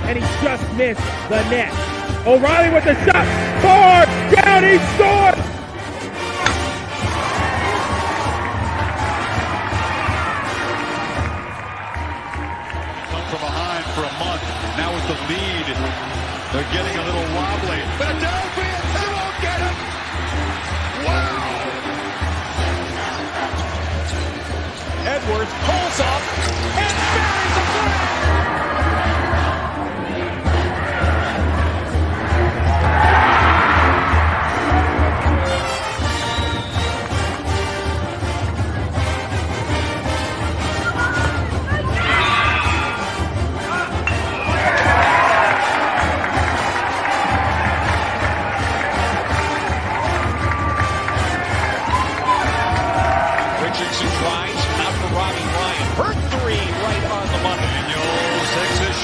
And he just missed the net. O'Reilly with the shot. Far down, he scored! Come from behind for a month. Now with the lead, they're getting a little wobbly. Philadelphia, they won't get it! Wow! Edwards pulls up and buries the flag!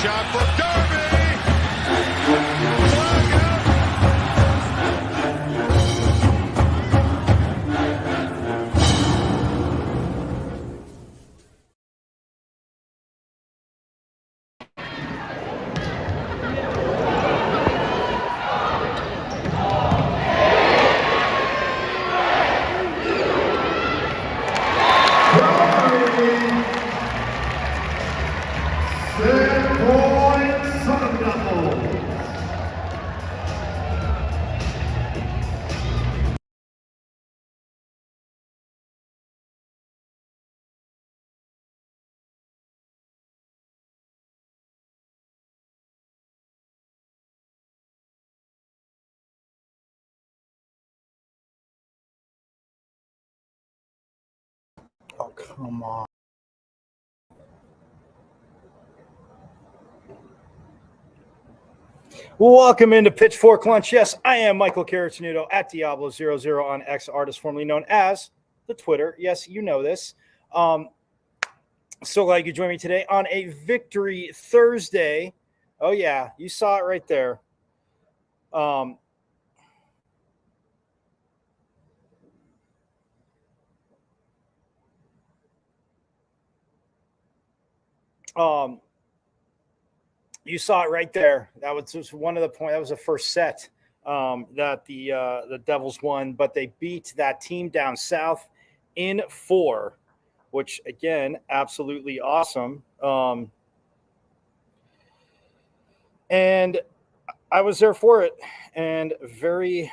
Shot for Darby! Oh, come on. Welcome into Pitchfork Lunch. Yes, I am Michael Caratanudo at Diablo00 on X, artist formerly known as the Twitter. Yes, you know this. So glad you could join me today on a Victory Thursday. Oh, yeah, you saw it right there. You saw it right there. That was just one of the points. That was the first set that the Devils won, but they beat that team down south in 4, which again, absolutely awesome. And I was there for it, and very.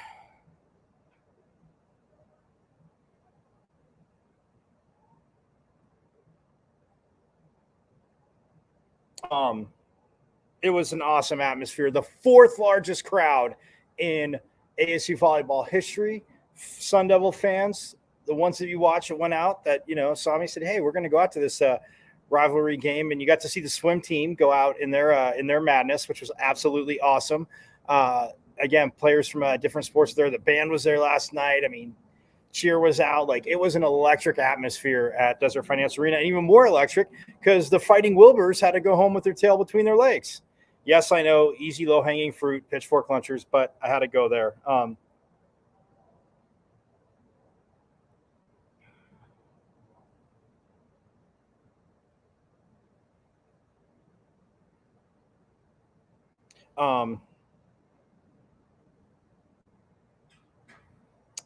It was an awesome atmosphere. The 4th largest crowd in ASU volleyball history. Sun Devil fans, the ones that you watch that went out that, saw me, said, hey, we're going to go out to this rivalry game. And you got to see the swim team go out in their madness, which was absolutely awesome. Again, players from different sports there. The band was there last night. I mean, cheer was out. Like, it was an electric atmosphere at Desert Finance Arena, and even more electric because the Fighting Wilburs had to go home with their tail between their legs. Yes, I know, easy, low-hanging fruit, Pitchfork Lunchers, but I had to go there.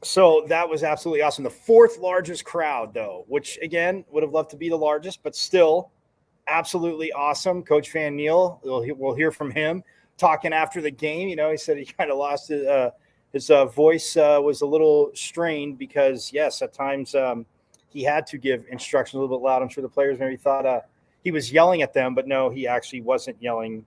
So that was absolutely awesome. The fourth largest crowd, though, which again would have loved to be the largest, but still absolutely awesome. Coach Van Neal, we'll hear from him talking after the game. He said he kind of lost his voice was a little strained because, yes, at times he had to give instructions a little bit loud. I'm sure the players maybe thought he was yelling at them, but no, he actually wasn't yelling.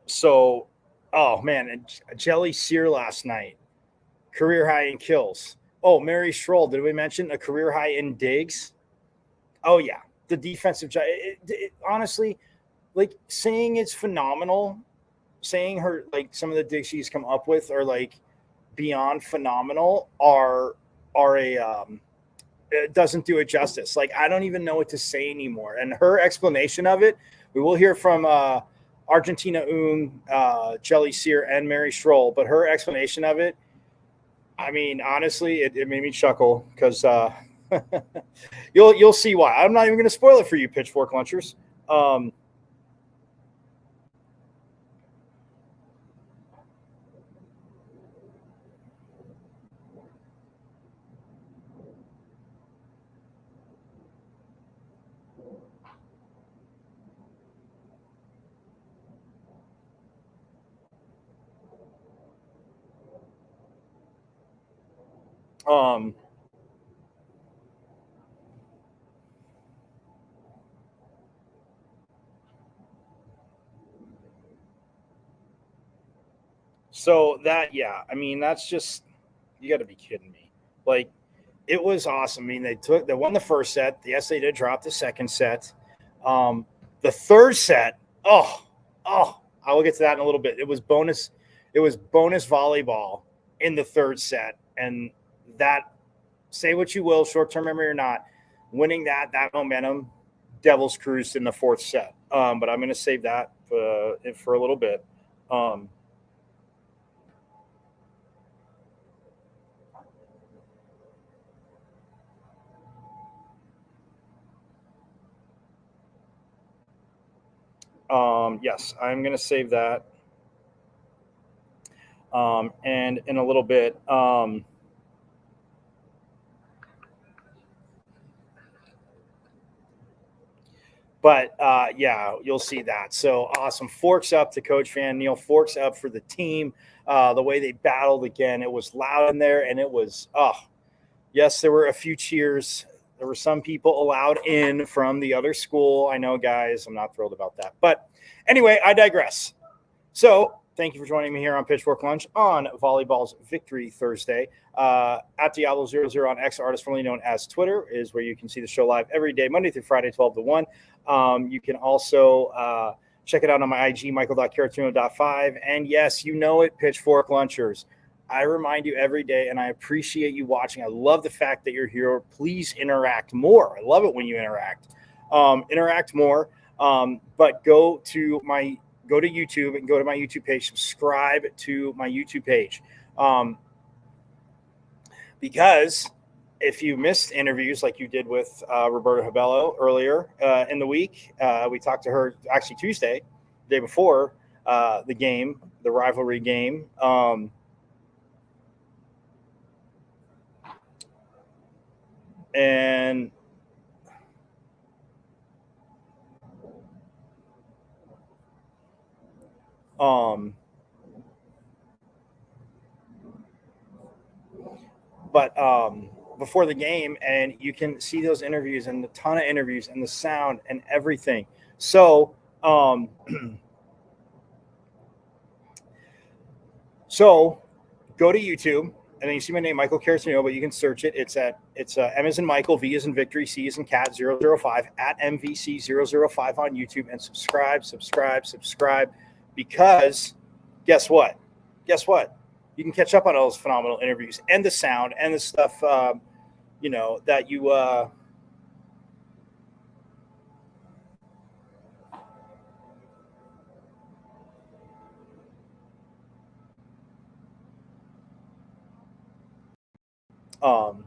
So, oh man, a jelly sear last night, career high in kills. Oh, Mary Schroll, did we mention a career high in digs? Oh yeah, the defensive. Honestly, like saying it's phenomenal, saying her like some of the digs she's come up with are like beyond phenomenal. Are a it doesn't do it justice. Like I don't even know what to say anymore. And her explanation of it, we will hear from Argentina Jelly Sear, and Mary Schroll, but her explanation of it, I mean, honestly, it made me chuckle because you'll see why. I'm not even going to spoil it for you, Pitchfork Lunchers. So that, yeah, I mean, that's just, you got to be kidding me. Like, it was awesome. I mean, they won the first set. Yes, they did drop the second set. The third set, I will get to that in a little bit. It was bonus volleyball in the third set. And that, say what you will, short-term memory or not, winning that momentum, Devils cruised in the fourth set. But I'm going to save that for a little bit. Yes, I'm going to save that. And in a little bit, but yeah, you'll see that. So awesome. Forks up to Coach Van Neal. Forks up for the team. The way they battled again, it was loud in there, and it was, yes, there were a few cheers. There were some people allowed in from the other school. I know, guys, I'm not thrilled about that. But anyway, I digress. So thank you for joining me here on Pitchfork Lunch on Volleyball's Victory Thursday. At Diablo00 on X, artist formerly known as Twitter, is where you can see the show live every day, Monday through Friday, 12 to 1. You can also check it out on my IG, michael.caratino.5. And yes, you know it, Pitchfork Lunchers. I remind you every day, and I appreciate you watching. I love the fact that you're here. Please interact more. I love it when you interact. Interact more. But go to YouTube and go to my YouTube page. Subscribe to my YouTube page. Because if you missed interviews like you did with Roberta Habello earlier in the week, we talked to her actually Tuesday, the day before the game, the rivalry game. And before the game, and you can see those interviews and the ton of interviews and the sound and everything. So, so go to YouTube, and then you see my name, Michael Caratino, but you can search it. It's M as in Michael, V as in Victory, C as in Cat 005 at MVC 005 on YouTube, and subscribe, because guess what? You can catch up on all those phenomenal interviews and the sound and the stuff, that you Um,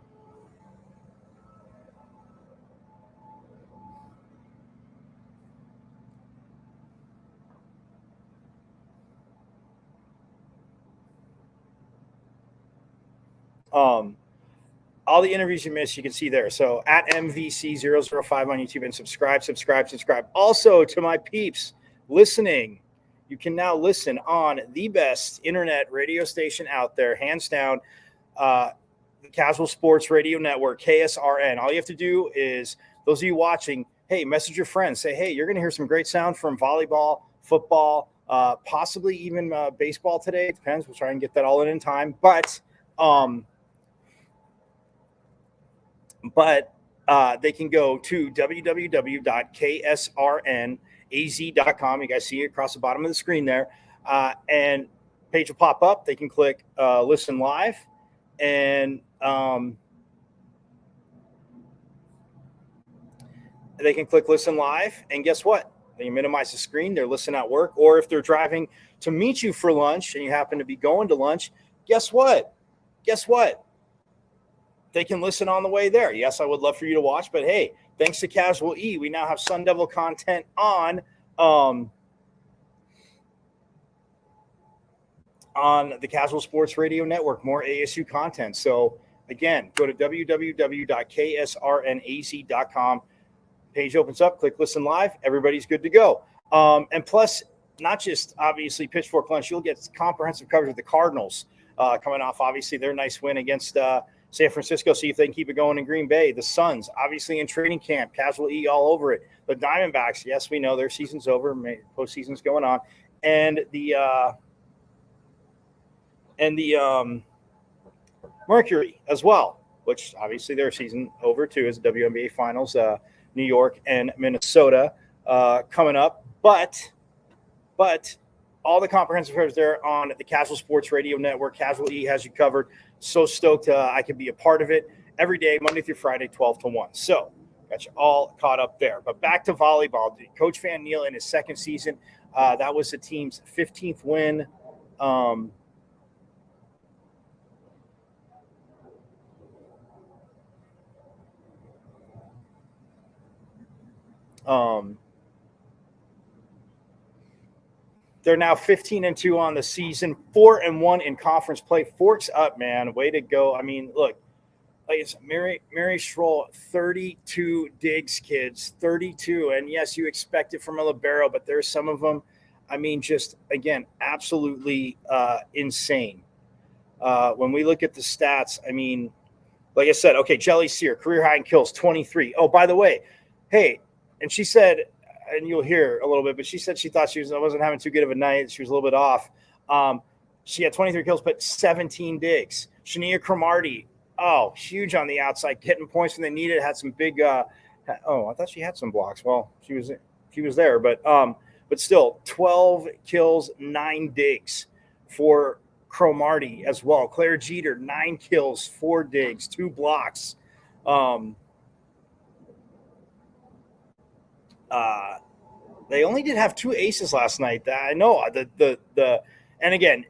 all the interviews you missed, you can see there. So at MVC005 on YouTube, and subscribe. Also, to my peeps listening, you can now listen on the best internet radio station out there, hands down, the Casual Sports Radio Network, KSRN. All you have to do is, those of you watching, hey, message your friends. Say, hey, you're going to hear some great sound from volleyball, football, possibly even baseball today. It depends. We'll try and get that all in time. But they can go to www.ksrnaz.com. You guys see it across the bottom of the screen there. And page will pop up. They can click listen live. And they can click listen live. And guess what? They can minimize the screen. They're listening at work. Or if they're driving to meet you for lunch and you happen to be going to lunch, guess what? They can listen on the way there. Yes, I would love for you to watch, but hey, thanks to Casual E, we now have Sun Devil content on the Casual Sports Radio Network, more ASU content. So again, go to www.ksrnaz.com. Page opens up, click listen live. Everybody's good to go. And plus, not just obviously Pitchfork Lunch, you'll get comprehensive coverage of the Cardinals coming off, obviously, their nice win against San Francisco, see if they can keep it going in Green Bay. The Suns, obviously in training camp, Casual E all over it. The Diamondbacks, yes, we know their season's over, postseason's going on, and the Mercury as well, which obviously their season over too, is the WNBA Finals. New York and Minnesota coming up, but all the comprehensive coverage there on the Casual Sports Radio Network. Casual E has you covered. So stoked I could be a part of it every day, Monday through Friday, 12 to 1. So got you all caught up there. But back to volleyball. Coach Van Neal in his second season, that was the team's 15th win. They're now 15-2 on the season, 4-1 in conference play. Forks up, man. Way to go. I mean, look, like it's Mary Stroll, 32 digs, kids, 32. And yes, you expect it from a libero, but there's some of them, I mean, just, again, absolutely insane. When we look at the stats, I mean, like I said, okay, Jelly Sear, career high in kills, 23. Oh, by the way, hey, and she said, and you'll hear a little bit, but she said she thought wasn't having too good of a night. She was a little bit off. She had 23 kills, but 17 digs. Shania Cromartie, huge on the outside, getting points when they needed it. Had some big. I thought she had some blocks. Well, she was there, but still, 12 kills, 9 digs for Cromartie as well. Claire Jeter, 9 kills, 4 digs, 2 blocks. They only did have 2 aces last night. I know and again,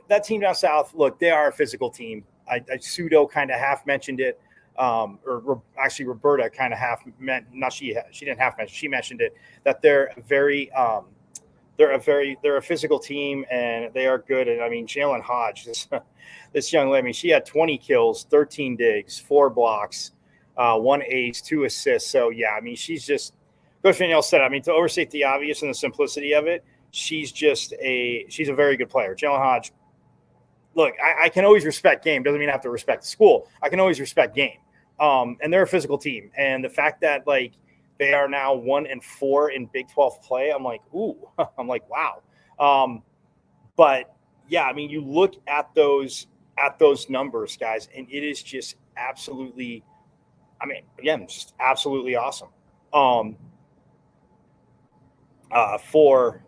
that team down south, look, they are a physical team. I pseudo kind of half mentioned it, or actually Roberta kind of half meant. Not she didn't half mention. She mentioned it, that they're a physical team and they are good. And I mean, Jalen Hodge, this young lady, I mean, she had 20 kills, 13 digs, 4 blocks, 1 ace, 2 assists. So yeah, I mean, she's just. Coach Van Neal said, I mean, to overstate the obvious and the simplicity of it, she's a very good player. Jalen Hodge, look, I can always respect game. Doesn't mean I have to respect the school. I can always respect game. And they're a physical team. And the fact that, like, they are now 1-4 in Big 12 play, I'm like, ooh. I'm like, wow. But, yeah, I mean, you look at those numbers, guys, and it is just absolutely, I mean, again, just absolutely awesome. For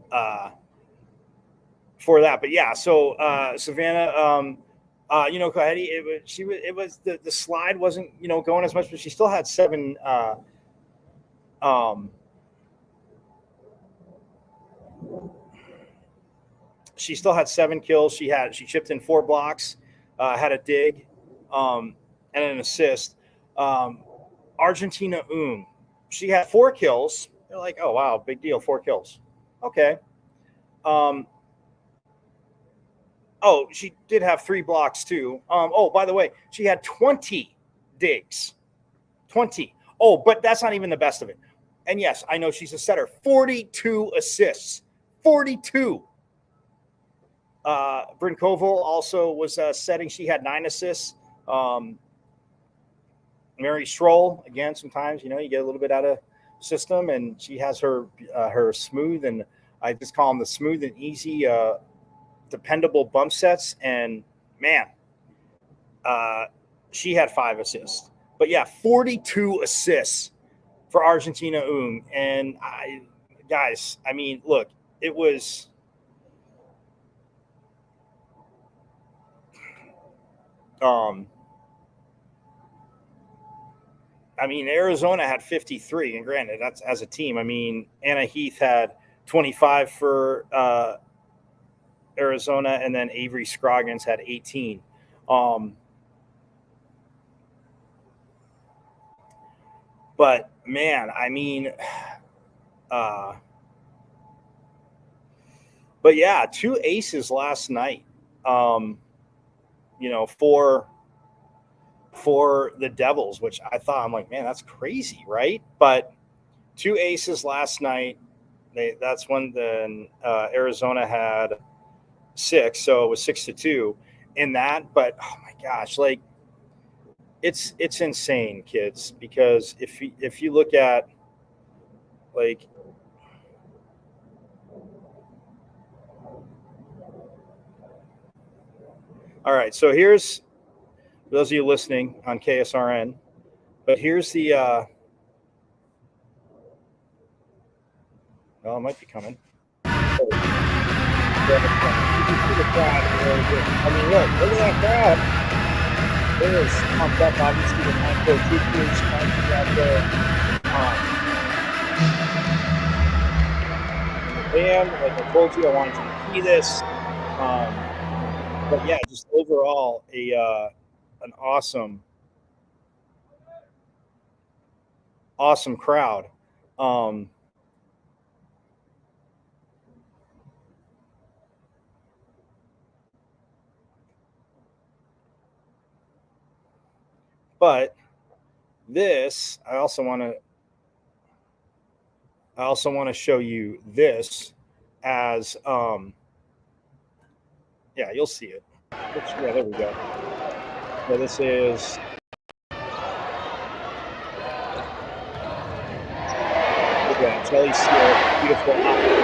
that, but yeah, so Savannah, Cohete, it was the slide wasn't going as much, but she still had 7. She still had 7 kills. She chipped in 4 blocks, had a dig. and an assist. Argentina she had 4 kills. They're like, oh, wow, big deal, 4 kills. Okay. She did have 3 blocks too. By the way, she had 20 digs. 20. Oh, but that's not even the best of it. And yes, I know she's a setter. 42 assists. 42. Brinkoval also was setting. She had 9 assists. Mary Schroll, again, sometimes, you get a little bit out of system, and she has her smooth, and I just call them the smooth and easy, dependable bump sets. And man, she had 5 assists. But yeah, 42 assists for Argentina And guys, I mean, look, it was Arizona had 53, and granted, that's as a team. I mean, Anna Heath had 25 for Arizona, and then Avery Scroggins had 18. But man, I mean, but yeah, 2 aces last night. For the Devils, which I thought, I'm like, man, that's crazy, right? But 2 aces last night. That's when Arizona had 6, so it was 6-2 in that. But oh my gosh, like it's insane, kids, because if you look at like all right, so here's for those of you listening on KSRN, but here's the it might be coming. I mean, look at that crowd. It is pumped up, obviously, the 942 crews out there. And the band, like I told you, I wanted you to see this. But yeah, just overall, an awesome crowd. But this, I also want to show you this as yeah, you'll see it. Yeah, there we go. So this is Jelly Seal, beautiful outfit.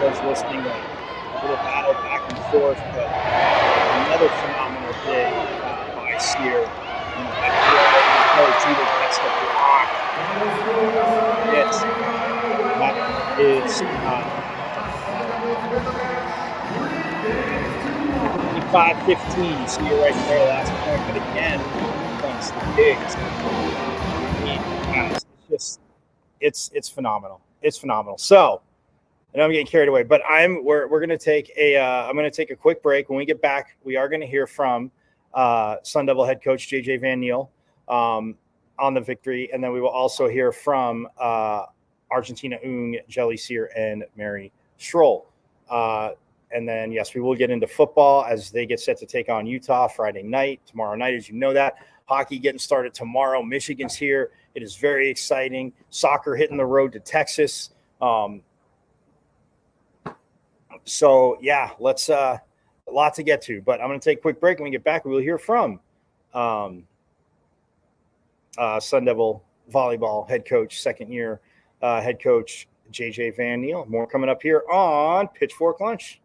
Those listening, a little battle back and forth, but another phenomenal day by Sear. Either gets the block. That is 55-15. See you right there, last point. But again, thanks to Diggs. It's phenomenal. It's phenomenal. So, I know I'm getting carried away, but we're going to take I'm going to take a quick break. When we get back, we are going to hear from Sun Devil head coach JJ Van Niel on the victory, and then we will also hear from Argentina Jelly Sear, and Mary Schroll. And then, yes, we will get into football as they get set to take on Utah Friday night. Tomorrow night, as you know that. Hockey getting started tomorrow. Michigan's here. It is very exciting. Soccer hitting the road to Texas. So, yeah, let's a lot to get to. But I'm going to take a quick break. When we get back, we will hear from Sun Devil volleyball head coach, second-year head coach JJ Van Niel. More coming up here on Pitchfork Lunch.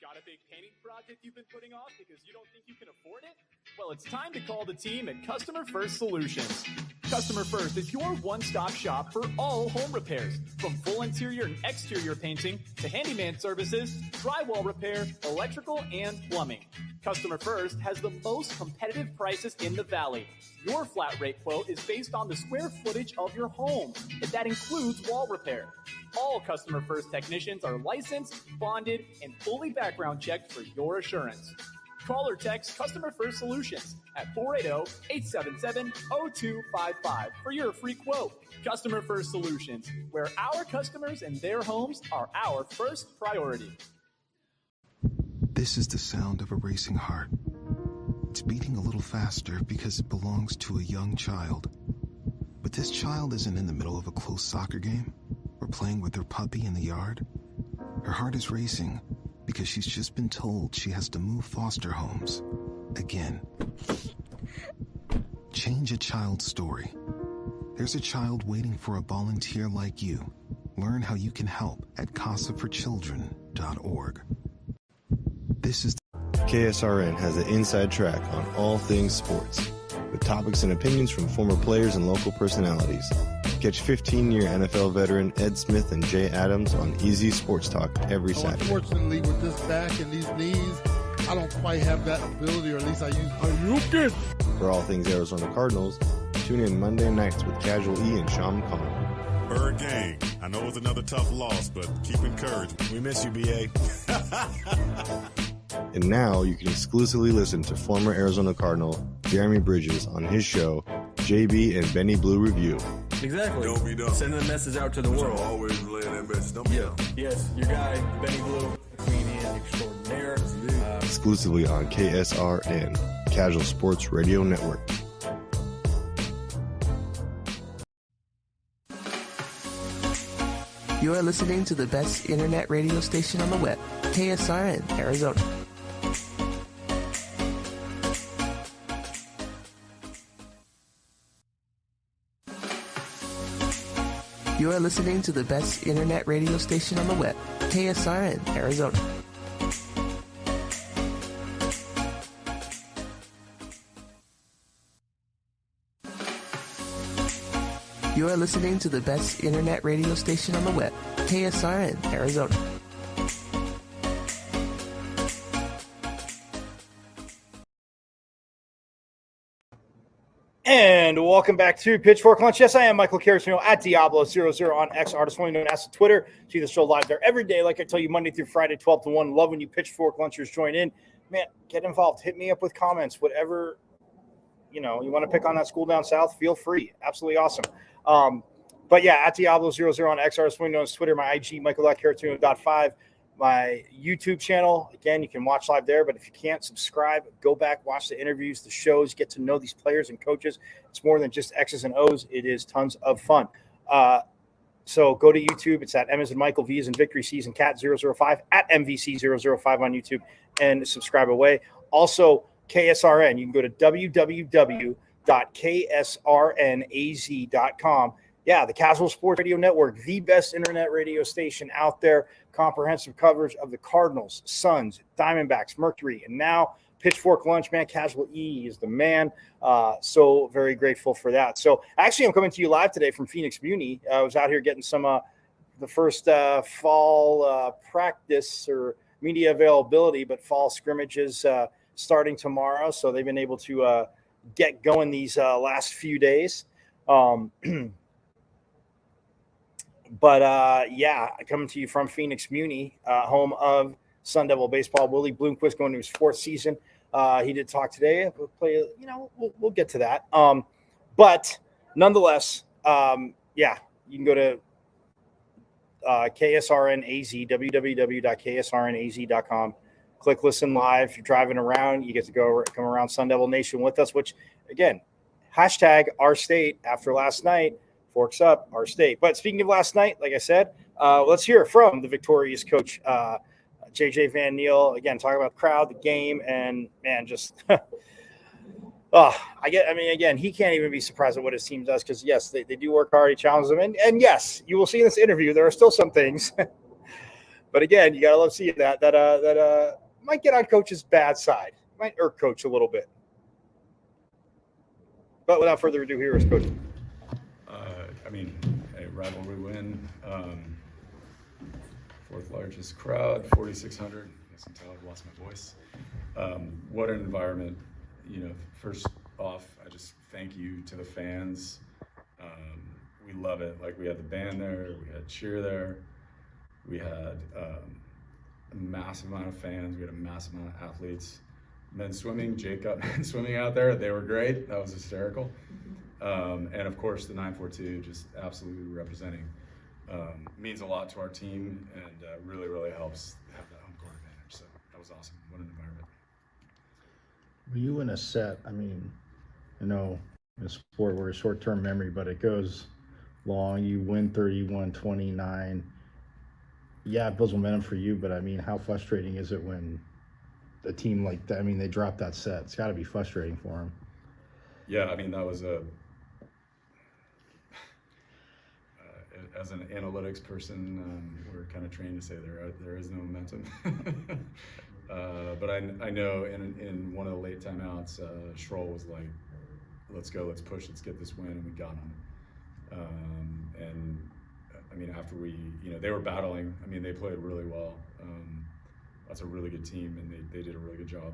Got a big painting project you've been putting off because you don't think you can afford it? Well, it's time to call the team at Customer First Solutions. Customer First is your one-stop shop for all home repairs, from full interior and exterior painting to handyman services, drywall repair, electrical, and plumbing. Customer First has the most competitive prices in the Valley. Your flat rate quote is based on the square footage of your home, and that includes wall repair. All Customer First technicians are licensed, bonded, and fully background checked for your assurance. Call or text Customer First Solutions at 480-877-0255 for your free quote. Customer First Solutions, where our customers and their homes are our first priority. This is the sound of a racing heart. It's beating a little faster because it belongs to a young child. But this child isn't in the middle of a close soccer game or playing with her puppy in the yard. Her heart is racing because she's just been told she has to move foster homes again. Change a child's story. There's a child waiting for a volunteer like you. Learn how you can help at casaforchildren.org. This is KSRN has an inside track on all things sports, with topics and opinions from former players and local personalities. Catch 15-year NFL veteran Ed Smith and Jay Adams on Easy Sports Talk every Saturday. Unfortunately, with this back and these knees, I don't quite have that ability, or at least I use. For all things Arizona Cardinals, tune in Monday nights with Casual E and Sean McConnell. Bird Gang, I know it was another tough loss, but keep encouraged. We miss you, BA. And now you can exclusively listen to former Arizona Cardinal Jeremy Bridges on his show, JB and Benny Blue Review. Exactly. Don't be dumb. Sending a message out to the world. Always laying that message. Don't be dumb. Yes, your guy, Benny Blue, comedian extraordinaire. Exclusively on KSRN, Casual Sports Radio Network. You are listening to the best internet radio station on the web, KSRN, Arizona. You are listening to the best internet radio station on the web, KSRN, Arizona. You are listening to the best internet radio station on the web, KSRN, Arizona. And welcome back to Pitchfork Lunch. Yes, I am Michael Carasino at Diablo00 on X, artist formerly known as Twitter. See the show live there every day, like I tell you, Monday through Friday, 12 to 1. Love when you Pitchfork Lunchers join in. Man, get involved. Hit me up with comments. Whatever, you want to pick on that school down south, feel free. Absolutely awesome. But yeah, at Diablo00 on X, artist formerly known as Twitter. My IG, Michael.Carasino.5. My YouTube channel, again, you can watch live there, but if you can't subscribe, go back, watch the interviews, the shows, get to know these players and coaches. It's more than just X's and O's. It is tons of fun. So go to YouTube. It's at M as in Michael, V as in Victory, C as in Cat 005, at MVC005 on YouTube, and subscribe away. Also, KSRN, you can go to www.ksrnaz.com. Yeah, the Casual Sports Radio Network, the best internet radio station out there. Comprehensive coverage of the Cardinals, Suns, Diamondbacks, Mercury, and now Pitchfork Lunch. Man, Casual E is the man. So very grateful for that. So actually, I'm coming to you live today from Phoenix Muni. I was out here getting some the first fall practice or media availability, but fall scrimmages starting tomorrow. So they've been able to get going these last few days. But yeah, coming to you from Phoenix Muni, home of Sun Devil baseball. Willie Bloomquist going to his fourth season. He did talk today. We'll play, we'll get to that. But nonetheless, yeah, you can go to KSRNAZ, www.ksrnaz.com. Click listen live. If you're driving around, you get to come around Sun Devil Nation with us, which, again, hashtag our state after last night. Forks up, our state. But speaking of last night, like I said, let's hear from the victorious coach, JJ Van Niel. Again, talking about the crowd, the game, and man, just again, he can't even be surprised at what his team does because yes, they do work hard. He challenges them, and yes, you will see in this interview there are still some things But again, you gotta love seeing that might get on coach's bad side, might irk coach a little bit. But without further ado, here is coach. I mean, a rivalry win, fourth largest crowd, 4,600. I guess until I lost my voice. What an environment. You know, first off, I just thank you to the fans. We love it. Like, we had the band there, we had cheer there, we had a massive amount of fans, we had a massive amount of athletes. Men's swimming, Jake got men's swimming out there. They were great. That was hysterical. And of course, the 942 just absolutely representing. Means a lot to our team, and really, really helps have that home court advantage. So that was awesome. What an environment. When you win a set, I mean, you know, in a sport where it's short-term memory, but it goes long. You win 31-29. Yeah, it builds momentum for you, but I mean, how frustrating is it when a team like that, I mean, they drop that set? It's got to be frustrating for them. Yeah, I mean, that was as an analytics person, we're kind of trained to say there is no momentum. But I know in one of the late timeouts, Schroll was like, let's go, let's push, let's get this win, and we got them. And I mean, after they were battling. I mean, they played really well. That's a really good team, and they did a really good job.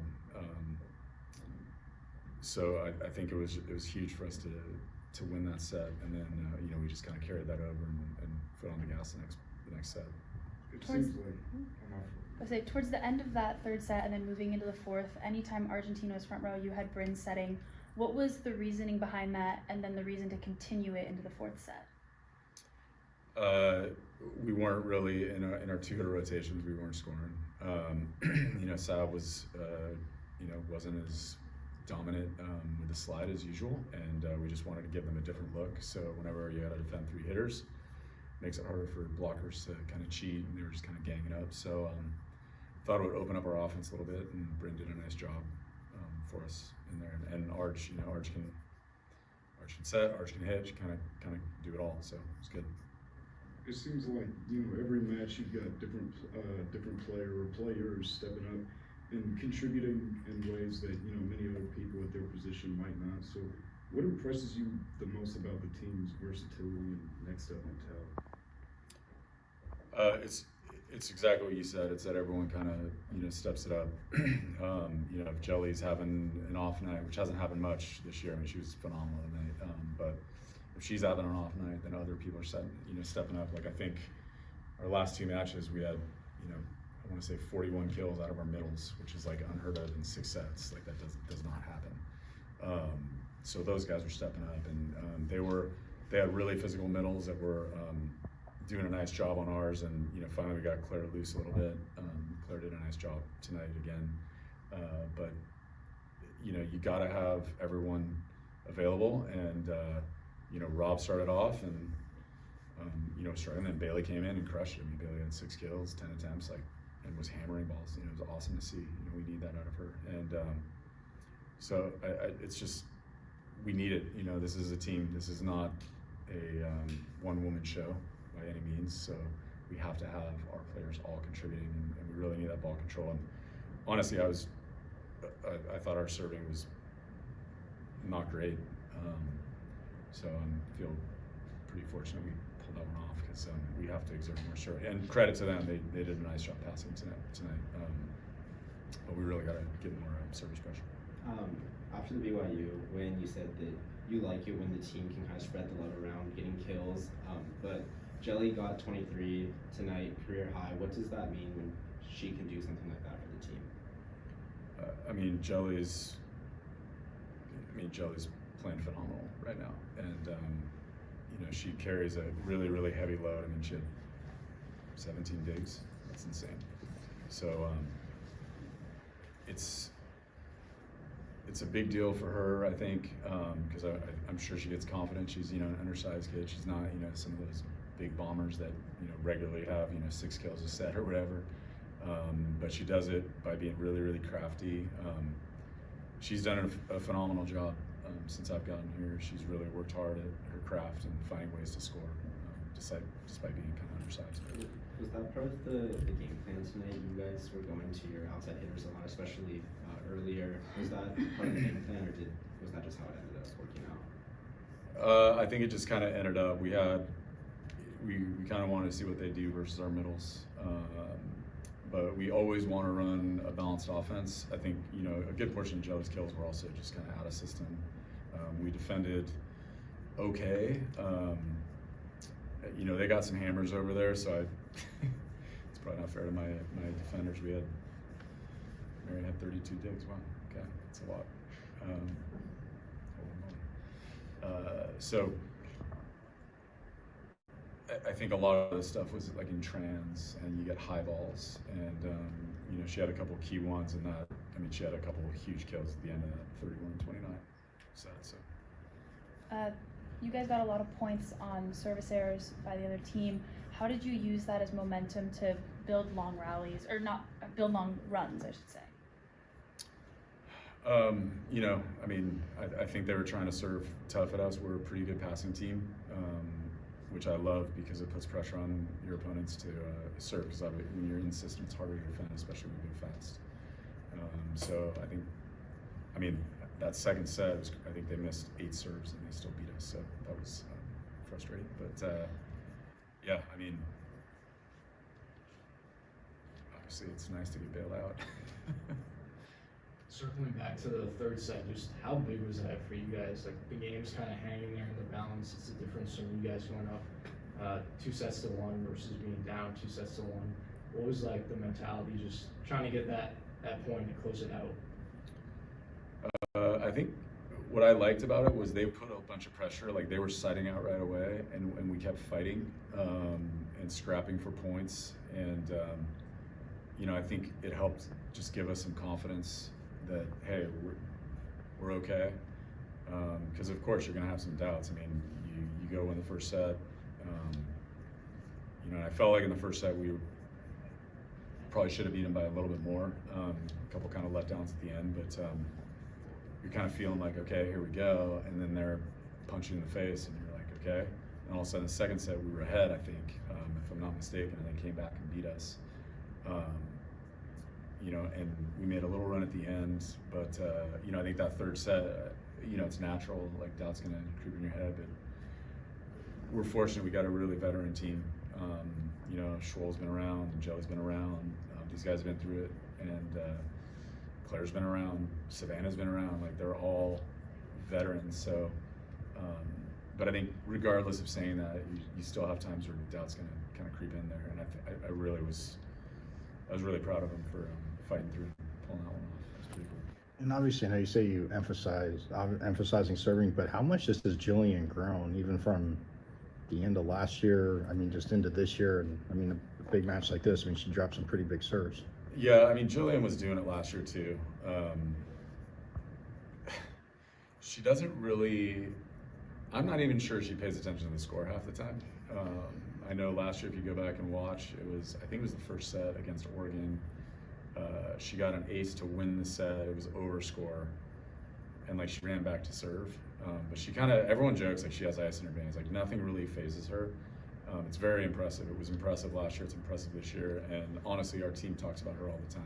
So I think it was huge for us to win that set, and then we just kind of carried that over and put on the gas the next set. Towards the end of that third set, and then moving into the fourth, anytime Argentina was front row, you had Bryn setting. What was the reasoning behind that, and then the reason to continue it into the fourth set? We weren't really in our two-hitter rotations. We weren't scoring. Sav was, wasn't as dominant with the slide as usual, and we just wanted to give them a different look. So whenever you had to defend three hitters, it makes it harder for blockers to kind of cheat, and they were just kind of ganging up. So thought it would open up our offense a little bit, and Bryn did a nice job for us in there. And Arch, Arch can set, Arch can hit, kind of do it all. So it's good. It seems like every match you've got different player or players stepping up and contributing in ways that many other people at their position might not. So, what impresses you the most about the team's versatility and next up mentality? It's exactly what you said. It's that everyone kind of steps it up. If Jelly's having an off night, which hasn't happened much this year. I mean, she was phenomenal tonight, but if she's having an off night, then other people are stepping up. Like, I think our last two matches, we had, I want to say 41 kills out of our middles, which is like unheard of in 6 sets. Like, that does not happen. So those guys are stepping up, and they had really physical middles that were doing a nice job on ours. And finally we got Claire loose a little bit. Claire did a nice job tonight again. But you got to have everyone available, and Rob started off, and and then Bailey came in and crushed it. I mean, Bailey had 6 kills, 10 attempts, and was hammering balls. It was awesome to see. We need that out of her, and so it's just, we need it. This is a team. This is not a one-woman show by any means. So we have to have our players all contributing, and we really need that ball control. And honestly, I thought our serving was not great. So I feel pretty fortunate we pulled that one off, because we have to exert more serving. And credit to them, they did a nice job passing tonight. But we really got to get more service pressure. After the BYU win, you said that you like it when the team can kind of spread the love around, getting kills. But Jelly got 23 tonight, career high. What does that mean when she can do something like that for the team? Jelly's playing phenomenal right now, and she carries a really, really heavy load. I mean, she had 17 digs. That's insane. So it's a big deal for her, I think, because I'm sure she gets confident. She's an undersized kid. She's not some of those big bombers that regularly have 6 kills a set or whatever. But she does it by being really, really crafty. She's done a phenomenal job since I've gotten here. She's really worked hard at her craft and finding ways to score, despite being kind of undersized. Was that part of the game plan tonight? You guys were going to your outside hitters a lot, especially earlier. Was that part of the game plan, or was that just how it ended up working out? I think it just kind of ended up. We kind of wanted to see what they do versus our middles, but we always want to run a balanced offense. I think a good portion of Jelly's kills were also just kind of out of system. We defended okay. They got some hammers over there, so it's probably not fair to my defenders. Mary had 32 digs. Wow, okay, that's a lot. So I think a lot of the stuff was like in trans, and you get high balls, and she had a couple key ones in that. I mean, she had a couple of huge kills at the end of that 31-29 set. So. You guys got a lot of points on service errors by the other team. How did you use that as momentum to build long rallies, or not build long runs, I should say? I think they were trying to serve tough at us. We're a pretty good passing team, which I love because it puts pressure on your opponents to serve. Because when you're in the system, it's harder to defend, especially when you go fast. So I think, that second set, I think they missed 8 serves and they still beat us. So that was frustrating. But yeah, obviously it's nice to get bailed out. Circling back to the third set, just how big was that for you guys? Like, the game's kind of hanging there in the balance. It's the difference from you guys going up 2-1 versus being down 2-1. What was like the mentality, just trying to get that point to close it out? I think what I liked about it was they put a bunch of pressure. Like, they were siding out right away, and we kept fighting and scrapping for points. And I think it helped just give us some confidence that, hey, we're okay. Because of course you're gonna have some doubts. You go in the first set. I felt like in the first set we probably should have beaten by a little bit more. A couple kind of letdowns at the end, but you're kind of feeling like, okay, here we go, and then they're punching in the face, and you're like, okay. And all of a sudden, the second set we were ahead, I think, if I'm not mistaken, and they came back and beat us. And we made a little run at the end, but I think that third set, it's natural, like doubt's gonna creep in your head, but we're fortunate we got a really veteran team. Schwoll's been around, and Jelly's been around. These guys have been through it, and Claire's been around, Savannah's been around. Like, they're all veterans. So, but I think regardless of saying that, you still have times where doubt's gonna kind of creep in there. And I was really proud of them for fighting through, pulling that one off. That's pretty cool. And obviously, I know you say you emphasizing serving, but how much has Jillian grown, even from the end of last year, just into this year? And a big match like this, she dropped some pretty big serves. Yeah, Jillian was doing it last year too. She doesn't really, I'm not even sure she pays attention to the score half the time. I know last year, if you go back and watch, I think it was the first set against Oregon. She got an ace to win the set. It was over score, and she ran back to serve. But she everyone jokes like she has ice in her veins. Like, nothing really phases her. It's very impressive. It was impressive last year. It's impressive this year. And honestly, our team talks about her all the time.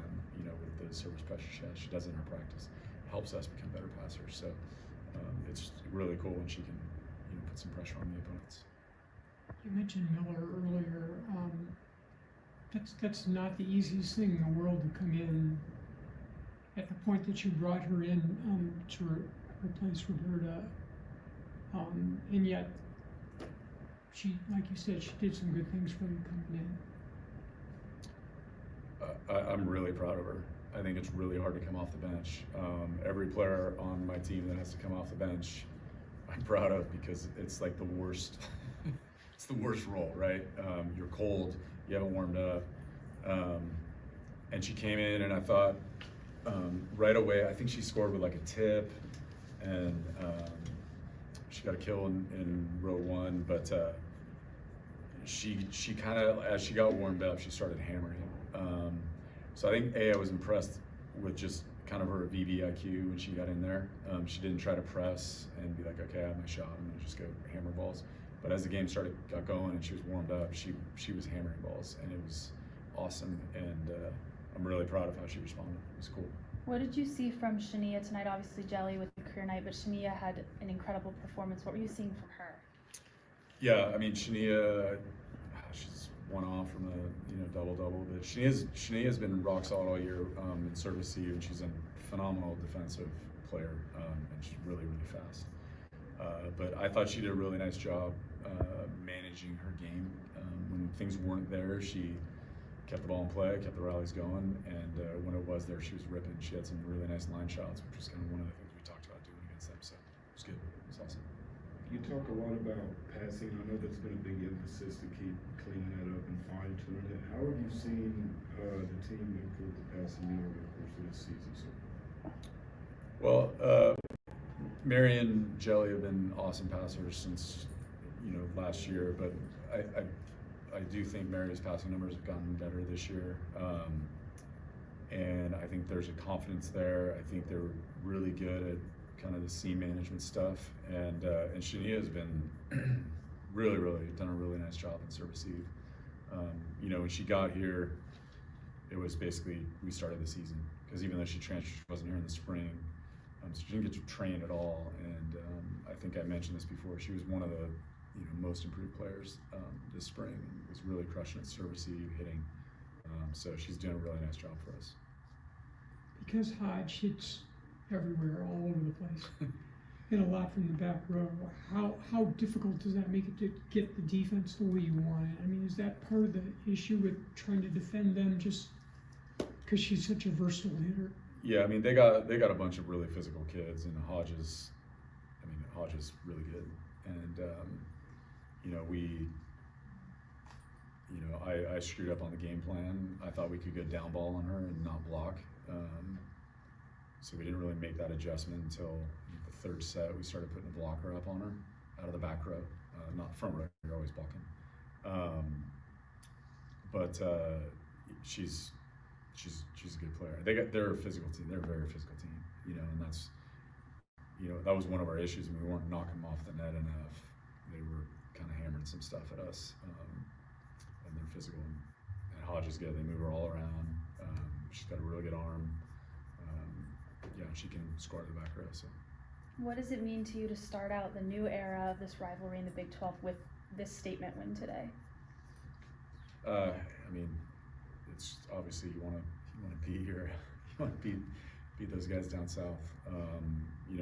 With the service pressure she has, she does it in her practice. It helps us become better passers. So it's really cool when she can, put some pressure on the opponents. You mentioned Miller earlier. That's not the easiest thing in the world to come in at the point that you brought her in to replace Roberta, and yet she, like you said, she did some good things for you coming in. I'm really proud of her. I think it's really hard to come off the bench. Every player on my team that has to come off the bench, I'm proud of, because it's like the worst. It's the worst role, right? You're cold, you haven't warmed up, and she came in, and I thought right away, I think she scored with like a tip, and she got a kill in row 1, but she kind of, as she got warmed up, she started hammering. So I think I was impressed with just kind of her VB IQ when she got in there. She didn't try to press and be like, okay, I have my shot, I'm gonna just go hammer balls. But as the game got going and she was warmed up, she was hammering balls, and it was awesome. And I'm really proud of how she responded. It was cool. What did you see from Shania tonight? Obviously, Jelly with the career night, but Shania had an incredible performance. What were you seeing from her? Yeah, I mean, Shania, she's one off from a double-double, but Shania's been rock solid all year in serve receive, and she's a phenomenal defensive player, and she's really, really fast. But I thought she did a really nice job managing her game. When things weren't there, she kept the ball in play, kept the rallies going, and when it was there, she was ripping. She had some really nice line shots, which was kind of one of the things we talked about doing against them. So it was good. It was awesome. You talk a lot about passing. I know that's been a big emphasis to keep cleaning that up and fine-tuning it. How have you seen the team improve the passing over the course of this season so far? Well, Mary and Jelly have been awesome passers since last year, but I do think Mary's passing numbers have gotten better this year, and I think there's a confidence there. I think they're really good at kind of the seam management stuff, and Shania has been really done a really nice job in serve receive. When she got here, it was basically we started the season, because even though she transferred, she wasn't here in the spring, so she didn't get to train at all. And I think I mentioned this before. She was one of the most improved players this spring, and was really crushing it, serve receive, hitting. So she's doing a really nice job for us. Because Hodge hits everywhere, all over the place, and a lot from the back row. How difficult does that make it to get the defense the way you want it? I mean, is that part of the issue with trying to defend them, just because she's such a versatile hitter? Yeah, I mean, they got a bunch of really physical kids, and Hodge is really good, and I screwed up on the game plan. I thought we could go down ball on her and not block. So we didn't really make that adjustment until the third set. We started putting a blocker up on her out of the back row, not front row. You're always blocking, but she's a good player. They're a physical team. They're a very physical team, and that's that was one of our issues. I mean, we weren't knocking them off the net enough. They were kind of hammering some stuff at us, and they're physical. And Hodge is good. They move her all around. She's got a really good arm. She can score to the back row. So, what does it mean to you to start out the new era of this rivalry in the Big 12 with this statement win today? I mean, it's obviously you want to be here. You want to beat those guys down south.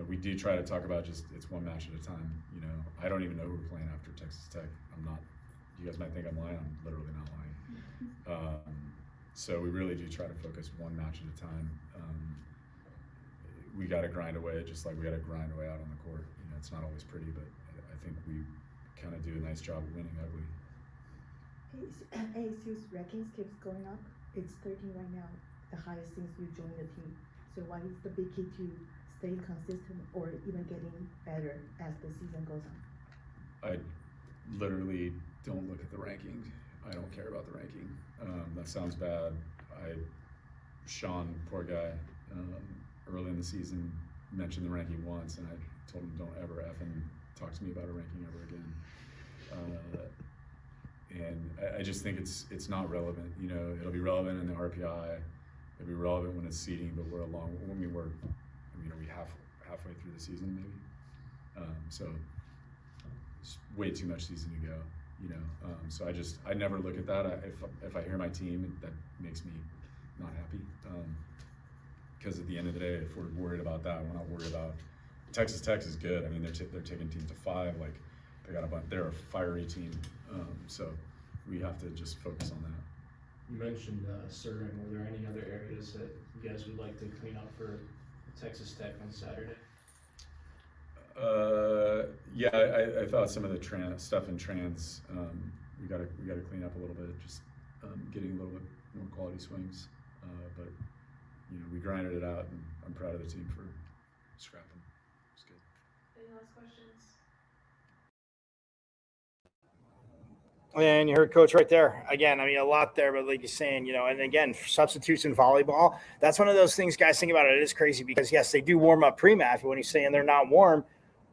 We do try to talk about just it's one match at a time. I don't even know who we're playing after Texas Tech. I'm not. You guys might think I'm lying. I'm literally not lying. So we really do try to focus one match at a time. We got to grind away, just like we got to grind away out on the court. It's not always pretty, but I think we kind of do a nice job of winning ugly. ASU's rankings keeps going up. It's 13 right now, the highest since you joined the team. So what is the big key to stay consistent or even getting better as the season goes on? I literally don't look at the ranking. I don't care about the ranking. That sounds bad. Sean, poor guy, early in the season mentioned the ranking once, and I told him don't ever effing talk to me about a ranking ever again. And I just think it's not relevant. It'll be relevant in the RPI. It'll be relevant when it's seeding, but we're halfway through the season maybe. So it's way too much season to go. So I never look at that. If I hear my team, that makes me not happy. Because at the end of the day, if we're worried about that, we're not worried about Texas Tech is good. I mean, they're taking teams to 5. Like they're a fiery team. So we have to just focus on that. You mentioned serving. Were there any other areas that you guys would like to clean up for Texas Tech on Saturday? I thought some of the stuff in trans, we gotta clean up a little bit. Just getting a little bit more quality swings. But we grinded it out, and I'm proud of the team for scrapping. It's good. Any last questions? And you heard Coach right there. Again, I mean, a lot there, but like he's saying, and again, substitutes in volleyball, that's one of those things guys think about. It is crazy because, yes, they do warm up pre-match, but when he's saying they're not warm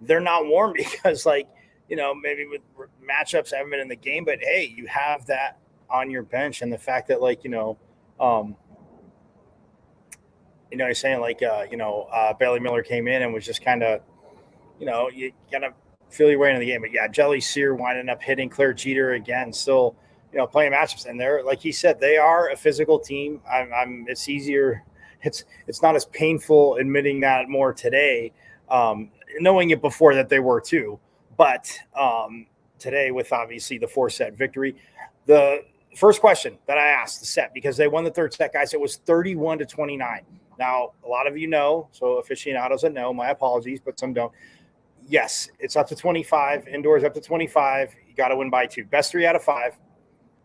because, like, maybe with matchups haven't been in the game, but hey, you have that on your bench, and the fact that you're saying Bailey Miller came in and was just kind of, you kind of feel your way into the game. But yeah, Jelly Sear winding up hitting Claire Jeter again, still, playing matchups. And they're, like he said, they are a physical team. It's easier. It's not as painful admitting that more today, knowing it before that they were too. But today, with obviously the 4-set victory, the first question that I asked the set, because they won the third set, guys, it was 31-29. Now, a lot of you know, so aficionados that know, my apologies, but some don't. Yes, it's up to 25. Indoors up to 25. You got to win by 2. Best 3 out of 5.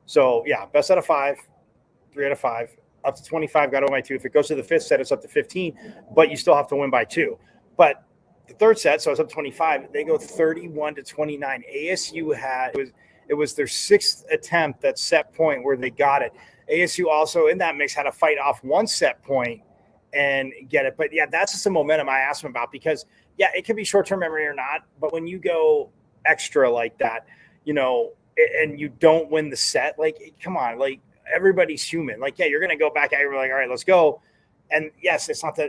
So, yeah, best out of 5, 3 out of 5. Up to 25, got to win by 2. If it goes to the 5th set, it's up to 15, but you still have to win by 2. But the 3rd set, so it's up to 25, they go 31-29. ASU had it was their 6th attempt at set point where they got it. ASU also in that mix had to fight off 1 set point and get it. But yeah, that's just the momentum I asked him about, because yeah, it can be short-term memory or not, but when you go extra like that, and you don't win the set, like, come on, like, everybody's human. Like, yeah, you're going to go back at you, like, all right, let's go. And yes, it's not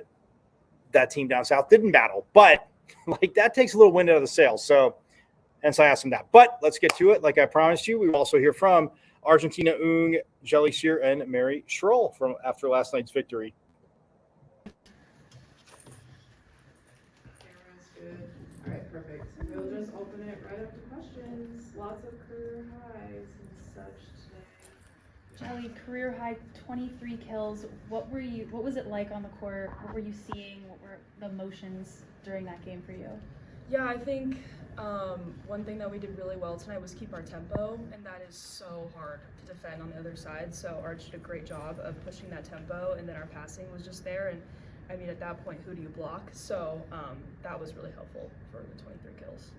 that team down south didn't battle, but like, that takes a little wind out of the sails. So, and so I asked him that. But let's get to it. Like I promised you, we will also hear from Argentina Ung, Jelly Sear, and Mary Schroll from after last night's victory. Camera's good. All right, perfect. We'll just open it right up to questions. Lots of career highs and such today. Jelly, career high 23 kills. What was it like on the court? What were you seeing? What were the emotions during that game for you? Yeah, I think one thing that we did really well tonight was keep our tempo, and that is so hard to defend on the other side. So Arch did a great job of pushing that tempo, and then our passing was just there. And I mean, at that point, who do you block? So that was really helpful for the 23 kills.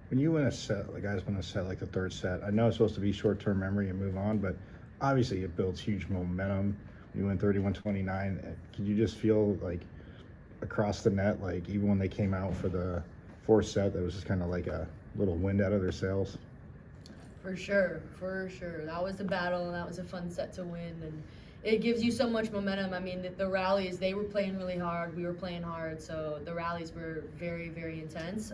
When you win a set, the guys win a set like the 3rd set, I know it's supposed to be short-term memory and move on, but obviously it builds huge momentum. When you win 31-29, can you just feel like across the net, like even when they came out for the 4th set, that was just kind of like a little wind out of their sails? For sure. That was a battle, and that was a fun set to win, and it gives you so much momentum. I mean, the rallies, they were playing really hard, we were playing hard, so the rallies were very, very intense.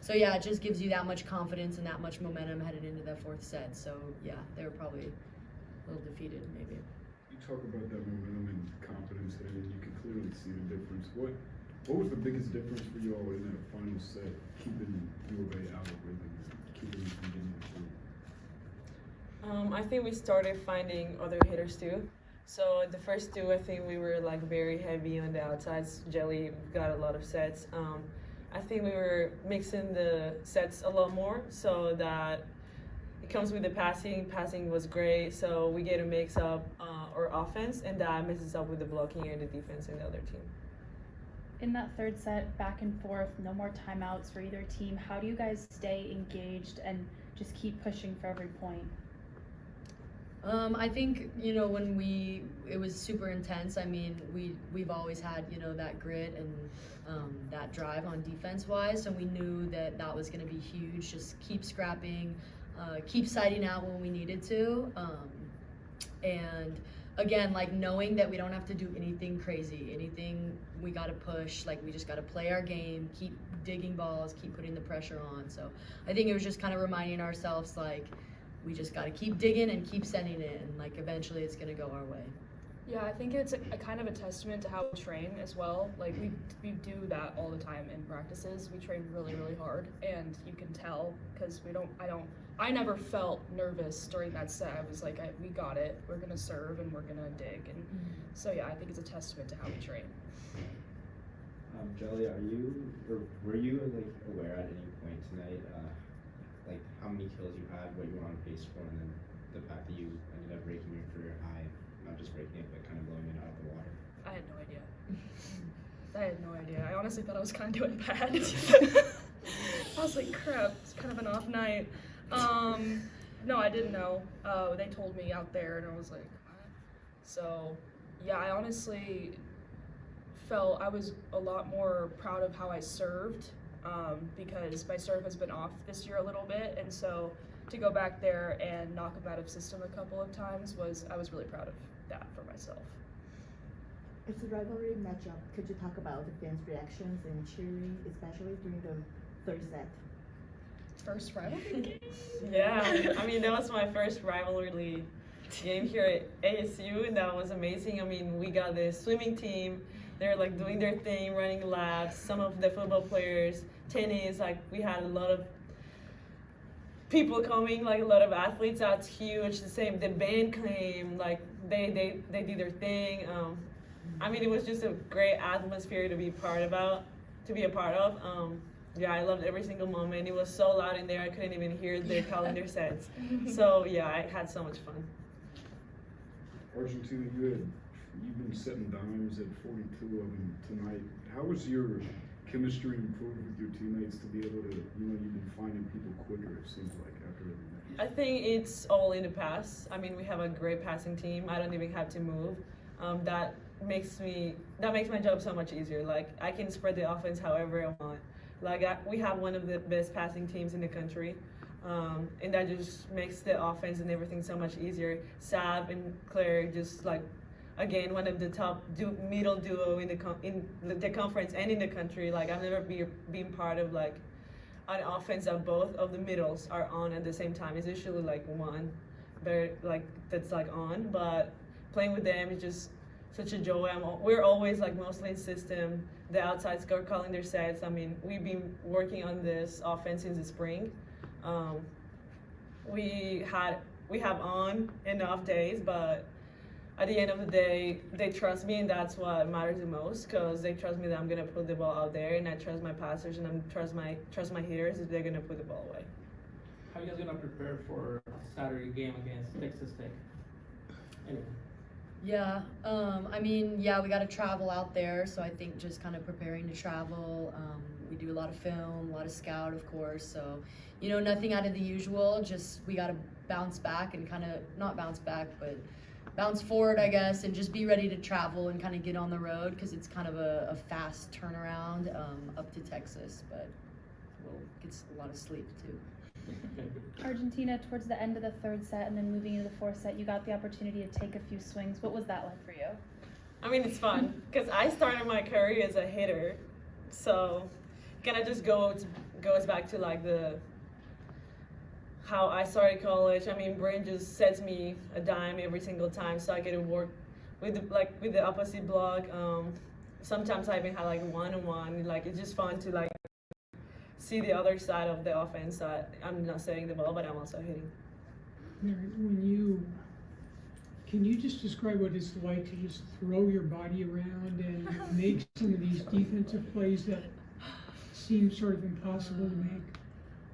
So yeah, it just gives you that much confidence and that much momentum headed into that 4th set. So yeah, they were probably a little defeated, maybe. You talk about that momentum and confidence there, and you can clearly see the difference. What was the biggest difference for you all in that final set, keeping U of A out of rhythm, keeping them from getting the two? I think we started finding other hitters too. So the first 2, I think we were like very heavy on the outsides. Jelly got a lot of sets. I think we were mixing the sets a lot more, so that it comes with the passing. Passing was great, so we get to mix up our offense, and that mixes up with the blocking and the defense in the other team. In that 3rd set, back and forth, no more timeouts for either team. How do you guys stay engaged and just keep pushing for every point? I think, when it was super intense. I mean, we've always had, that grit and that drive on defense-wise, so we knew that was going to be huge. Just keep scrapping, keep siding out when we needed to, and again, like, knowing that we don't have to do anything crazy, anything we got to push, like, we just got to play our game, keep digging balls, keep putting the pressure on. So I think it was just kind of reminding ourselves, like, we just got to keep digging and keep sending it, and like, eventually it's going to go our way. Yeah, I think it's a kind of a testament to how we train as well. Like, we do that all the time in practices. We train really, really hard, and you can tell, because I never felt nervous during that set. I was like, we got it. We're gonna serve and we're gonna dig, and so yeah, I think it's a testament to how we train. Jelly, were you like aware at any point tonight, like how many kills you had, what you were on pace for, and then the fact that you ended up breaking your career high, not just breaking it, but kind of blowing it out of the water? I had no idea. I had no idea. I honestly thought I was kind of doing bad. I was like, crap, it's kind of an off night. No, I didn't know. They told me out there, and I was like, what? So, yeah, I honestly felt I was a lot more proud of how I served because my serve has been off this year a little bit, and so to go back there and knock him out of system a couple of times I was really proud of that for myself. It's a rivalry matchup. Could you talk about the fans' reactions and cheering, especially during the third set? First rivalry game? Yeah, I mean, that was my first rivalry game here at ASU, and that was amazing. I mean, we got the swimming team. They're like doing their thing, running laps. Some of the football players, tennis, like we had a lot of people coming, like a lot of athletes. That's huge. The same, the band came, like they did their thing. I mean, it was just a great atmosphere to be a part of. Yeah, I loved every single moment. It was so loud in there, I couldn't even hear their calling their sets. So yeah, I had so much fun. Argentina, you've been setting dimes at 42 of them tonight. How was your chemistry improved with your teammates to be able to, you've been finding people quicker, it seems like, after every match? I think it's all in the pass. I mean, we have a great passing team. I don't even have to move. That makes my job so much easier. Like, I can spread the offense however I want. Like, we have one of the best passing teams in the country. And that just makes the offense and everything so much easier. Sab and Claire, just like, again, one of the top middle duo in the conference and in the country. Like, I've never been part of like an offense that both of the middles are on at the same time. It's usually like one, that's like on, but playing with them is just such a joy. We're always like mostly in system. The outsides are calling their sets. I mean, we've been working on this offense since the spring. We have on and off days, but at the end of the day, they trust me, and that's what matters the most, because they trust me that I'm gonna put the ball out there, and I trust my passers, and I trust my hitters if they're gonna put the ball away. How are you guys gonna prepare for Saturday game against Texas Tech? Anyway. Yeah, I mean, yeah, we got to travel out there, so I think just kind of preparing to travel. We do a lot of film, a lot of scout, of course, so, nothing out of the usual, just we got to bounce back and kind of, not bounce back, but bounce forward, I guess, and just be ready to travel and kind of get on the road, because it's kind of a fast turnaround up to Texas, but we'll get a lot of sleep, too. Argentina, towards the end of the third set and then moving into the fourth set, you got the opportunity to take a few swings. What was that like for you? I mean, it's fun because I started my career as a hitter, so kind of just goes back to like how I started college. I mean, Bryn just sets me a dime every single time, so I get to work with the opposite block. Sometimes I even have like one-on-one. Like, it's just fun to like see the other side of the offense. I'm not setting the ball, but I'm also hitting. Can you just describe what it's like to just throw your body around and make some of these defensive plays that seem sort of impossible to make?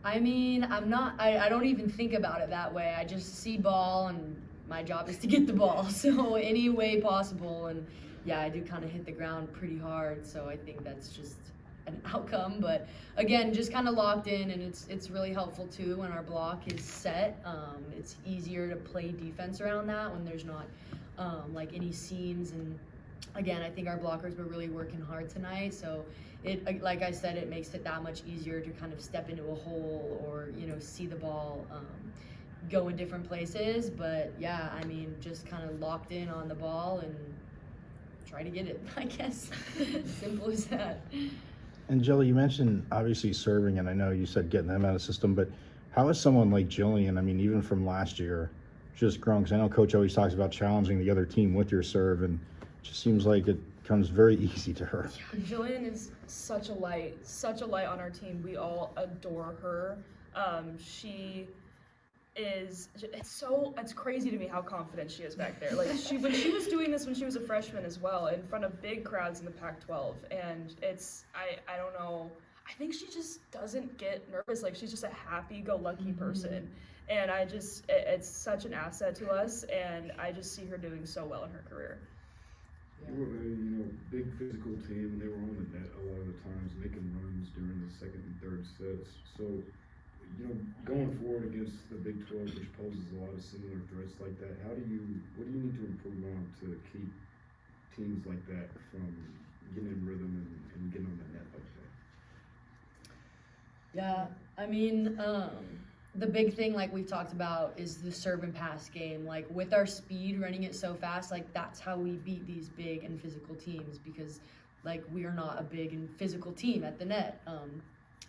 I mean, I don't even think about it that way. I just see ball, and my job is to get the ball. So any way possible, and yeah, I do kind of hit the ground pretty hard, so I think that's just an outcome. But again, just kind of locked in, and it's really helpful too when our block is set. It's easier to play defense around that when there's not like any seams. And again, I think our blockers were really working hard tonight, so it, like I said, it makes it that much easier to kind of step into a hole or see the ball go in different places. But yeah, I mean, just kind of locked in on the ball and try to get it, I guess. Simple as that. And Jelly, you mentioned obviously serving, and I know you said getting them out of system, but how is someone like Jillian, I mean, even from last year, just grown? Because I know Coach always talks about challenging the other team with your serve, and it just seems like it comes very easy to her. Yeah, Jillian is such a light on our team. We all adore her. She is, it's crazy to me how confident she is back there. Like, when she was doing this when she was a freshman as well, in front of big crowds in the Pac-12, and I don't know, I think she just doesn't get nervous. Like, she's just a happy-go-lucky person, and it's such an asset to us, and I just see her doing so well in her career. You were a big physical team, and they were on the net a lot of the times, making runs during the second and third sets. So, going forward against the Big 12, which poses a lot of similar threats like that, what do you need to improve on to keep teams like that from getting in rhythm and getting on the net like that? Yeah, I mean, the big thing, like we've talked about, is the serve and pass game. Like with our speed, running it so fast, like that's how we beat these big and physical teams, because like we are not a big and physical team at the net.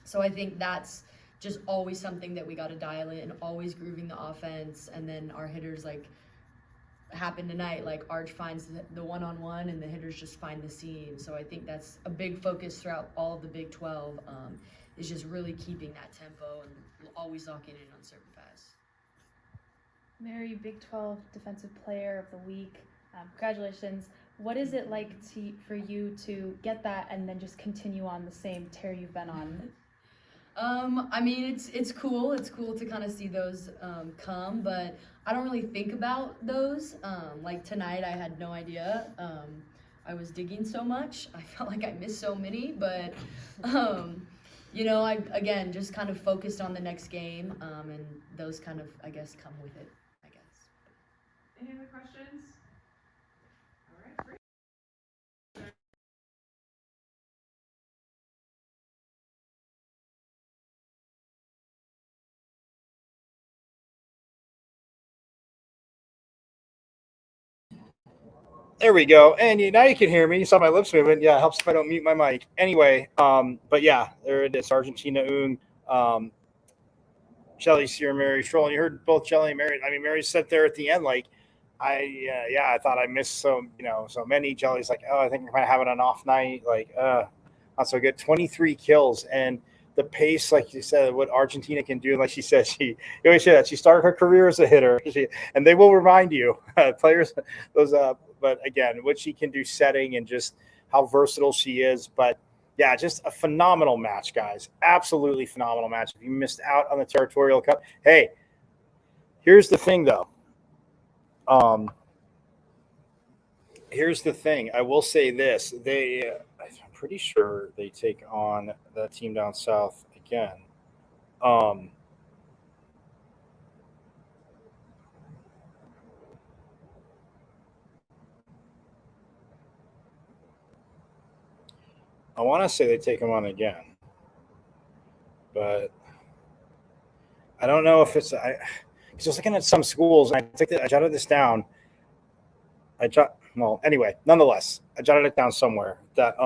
So I think that's just always something that we got to dial in, always grooving the offense, and then our hitters, like happened tonight, like Arch finds the one-on-one and the hitters just find the seam. So I think that's a big focus throughout all of the Big 12, is just really keeping that tempo and always locking in on serve and pass. Mary, Big 12 Defensive Player of the Week. Congratulations. What is it like for you to get that and then just continue on the same tear you've been on? I mean, it's cool. It's cool to kind of see those come, but I don't really think about those. Like tonight, I had no idea. I was digging so much. I felt like I missed so many, but you know, I again just kind of focused on the next game, and those kind of, I guess, come with it. I guess. Any other questions? All right, great. There we go. And now you can hear me. You saw my lips moving. Yeah, it helps if I don't mute my mic. Anyway, but yeah, there it is. Argentina Ung, Shelly Sear, Mary Stroll. You heard both Shelly and Mary. I mean, Mary said there at the end, like, I thought I missed so many. Jelly's like, oh, I think I'm kind of having an off night. Like, not so good. 23 kills. And the pace, like you said, what Argentina can do. Like she said, you always say that she started her career as a hitter, and they will remind you, players, those. But again, what she can do setting and just how versatile she is. But yeah, just a phenomenal match, guys. Absolutely phenomenal match. If you missed out on the Territorial Cup, hey, here's the thing, though. Here's the thing. I will say this: I'm pretty sure they take on that team down south again. I want to say they take them on again, but I don't know if it's. I was looking at some schools, and I jotted this down. Well, anyway, nonetheless, I jotted it down somewhere that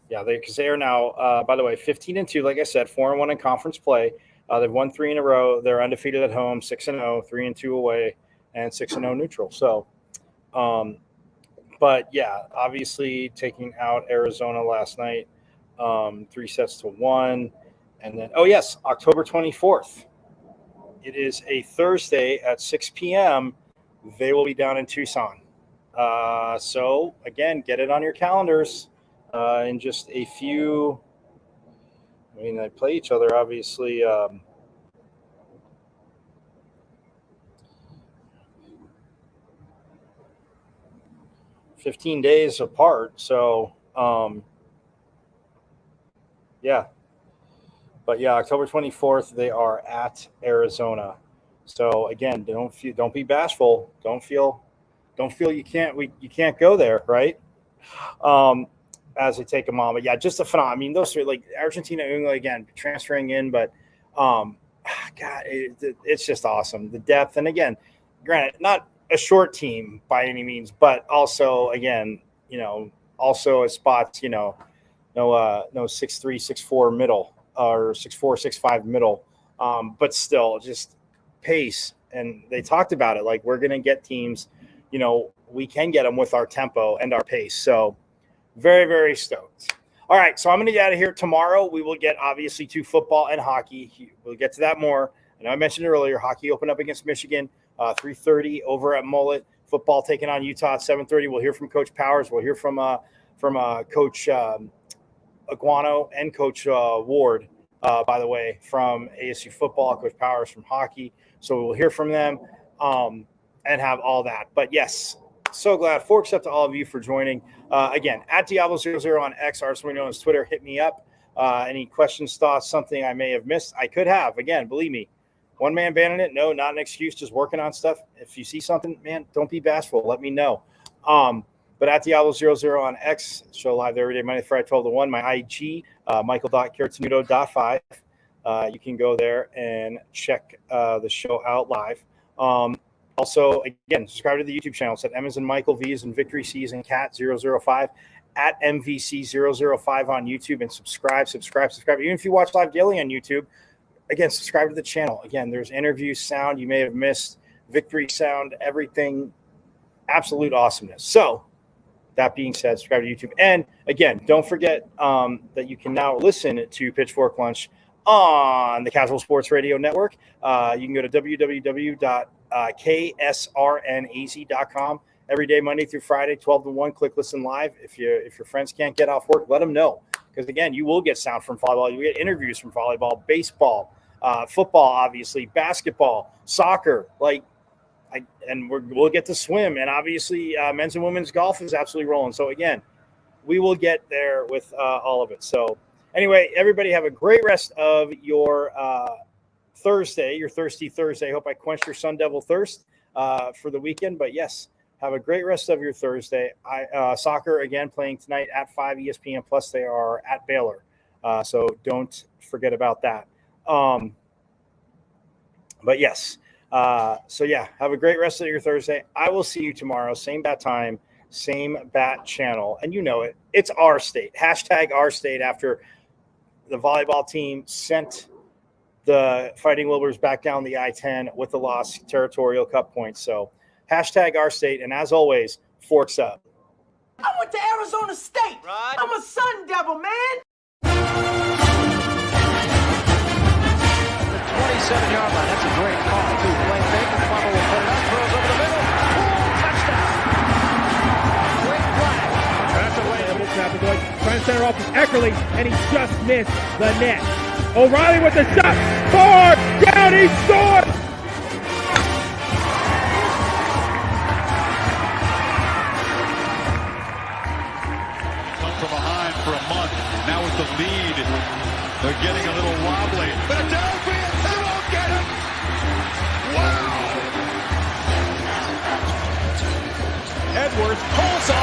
because they are now, by the way, 15-2. Like I said, 4-1 in conference play. They've won 3 in a row. They're undefeated at home, 6-0, 3-2 away, and 6-0 neutral. So, but yeah, obviously taking out Arizona last night, 3-1, and then October 24th. It is a Thursday at 6 p.m. They will be down in Tucson. So again, get it on your calendars. In just a few, I mean, they play each other, obviously. 15 days apart. So, yeah. But yeah, October 24th, they are at Arizona. So again, don't be bashful. Don't feel you can't go there, right? As they take them on. But yeah, just a phenomenon. I mean, those are like Argentina, England again, transferring in, but God, it's just awesome. The depth, and again, granted, not a short team by any means, but also again, also at spots, no 6'3", 6'4" middle or 6'4", 6'5" middle, but still just pace. And they talked about it, like we're going to get teams, we can get them with our tempo and our pace. So very, very stoked. All right, so I'm going to get out of here. Tomorrow we will get obviously to football and hockey. We'll get to that more. I know I mentioned earlier, hockey opened up against Michigan, 3:30 over at Mullet. Football taking on Utah at 7:30. We'll hear from Coach Powers. We'll hear from Coach Aguano and Coach Ward, by the way, from ASU football, Coach Powers from hockey. So we'll hear from them and have all that. But yes, so glad. Forks up to all of you for joining. Again, at Diablo00 on X, we know on Twitter. Hit me up. Any questions, thoughts, something I may have missed? I could have. Again, believe me, one man banning it. No, not an excuse. Just working on stuff. If you see something, man, don't be bashful. Let me know. But But at Diablo00 on X, show live every day, Monday, Friday, 12 to 1. My IG, Michael.Cartenuto.5. You can go there and check the show out live. Also, again, subscribe to the YouTube channel. It's at M as in Michael, V as in Victory, C as in Cat 005, at MVC005 on YouTube, and subscribe. Even if you watch live daily on YouTube, again, subscribe to the channel. Again, there's interviews, sound you may have missed, victory sound, everything, absolute awesomeness. So, that being said, subscribe to YouTube. And again, don't forget that you can now listen to Pitchfork Lunch on the Casual Sports Radio Network. You can go to www.ksrnaz.com every day, Monday through Friday, 12 to 1. Click listen live. If your friends can't get off work, let them know. Because, again, you will get sound from volleyball. You get interviews from volleyball, baseball, football, obviously, basketball, soccer, and we'll get to swim. And, obviously, men's and women's golf is absolutely rolling. So, again, we will get there with all of it. So, anyway, everybody have a great rest of your Thursday, your Thirsty Thursday. I hope I quenched your Sun Devil thirst for the weekend. But, yes, have a great rest of your Thursday. Soccer, again, playing tonight at 5 ESPN+. They are at Baylor. So don't forget about that. But, yes. So, yeah, have a great rest of your Thursday. I will see you tomorrow. Same bat time, same bat channel. And you know it. It's our state. Hashtag our state after the volleyball team sent the Fighting Wilburys back down the I-10 with the lost Territorial Cup points. So, hashtag our state, and as always, forks up. I went to Arizona State. Right. I'm a Sun Devil, man. The 27-yard line. That's a great call, too. Play fake. The Plummer will put it up. Throws over the middle. Touchdown. Great play. That's away. Trying to center off with Eckerly, and he just missed the net. O'Reilly with the shot. Far down. He scored. For a month. Now with the lead, they're getting a little wobbly. But a downfield, they won't get him. Wow. Edwards pulls on.